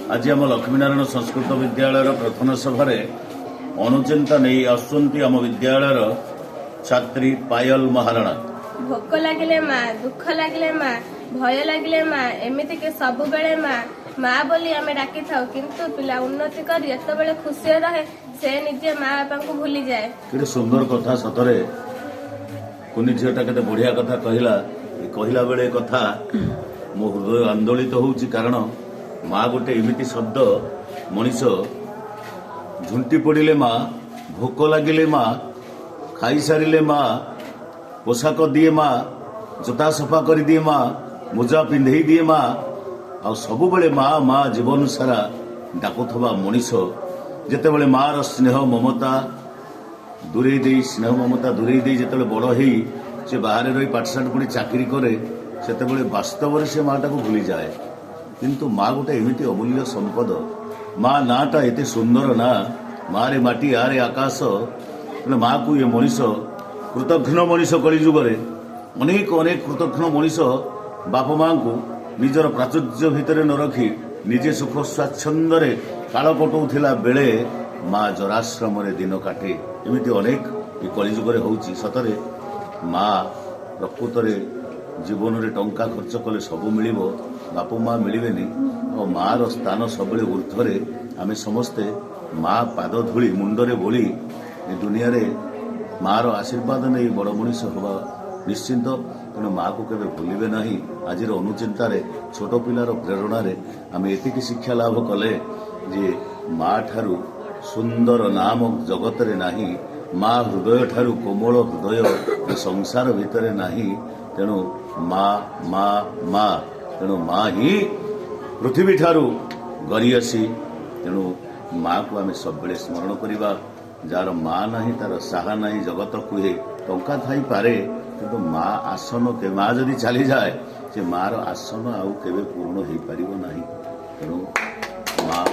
आज आम लक्ष्मीनारायण संस्कृत विद्यालय प्रथम सभार अनुचिंता नहीं आसुंती आम विद्यालय छात्री पायल महाराणा। भोक लगिले माँ, दुख लगिले माँ, भय लगिले माँ, एमती के सब बेले माँ माँ बोली आम डाकी था किंतु पिला उन्नति कर जिते खुशी रहे से निजे माँ बापा को भूली जाए। कि सुंदर कथा सतरे कुनी झीटा के बढ़िया कथा कहला बेले कथा मो हृदय आंदोलित होउची कारण माँ गोटे एमिति शब्द मनीष झुंटी पड़िले माँ, भोक लगिले माँ, खाई सारिले माँ, पोशाक दिए माँ, जोता सफा कर दिए माँ, मोजा पिंधे दिए माँ आ सब बेले माँ माँ जीवन सारा डाकुथबा मनीष जेते बेले माँ रो स्नेह ममता दूरे दे स्नेह ममता दूरे दे जेते बड़ ही से बाहर रही पाठशाठ पढ़ी चाकरी करे सेते वास्तव से माँटा को भूली जाए। किंतु माँ गोटे एमिति अमूल्य संपद। माँ नाटा एते सुंदर ना, माँ रे माटी आरे आकाश। माँ को ये मनीष कृतघ्न मनीष कली जुगरे अनेक अनेक कृतघ्न मनीष बाप माँ को निजर प्राचुर्य भितर न रखी निजे सुख स्वाच्छंदे काल कटाउला बेले माँ जराश्रम दिन काटे। एमती अनेक ये कलिजुगे होउची सतरे माँ प्रकृत जीवन में टंका खर्च कले सबू मिल बाप माँ मिलबेनि और माँ रो स्थान सब ऊर्धरे आम समस्ते माँ पाद धूली मुंडरे बोली दुनिया रे माँ रो आशीर्वाद नहीं बड़ मनीष हवा निश्चिंत। तेणु माँ को केवे भूलिबे नहीं। आज अनुचिंतार छोट पिलार प्रेरणार आम एतिकी शिक्षा लाभ कले जे माँ ठारू सुंदर नाम जगत रे नाही, माँ हृदय ठारू कोमल हृदय संसार भितर नाही। तेणु माँ माँ माँ तेणु माँ ही पृथ्वी ठारू गरियसी। तेणु माँ को आम सब बेले स्मरण करवा। जार माँ नहीं तार साहा नहीं जगत कुहे टंका थाई पारे किंतु माँ आसन के माँ जदि चली जाए से माँ रो आसन आउ केवे पूर्ण हो पार ना। तेणु माँ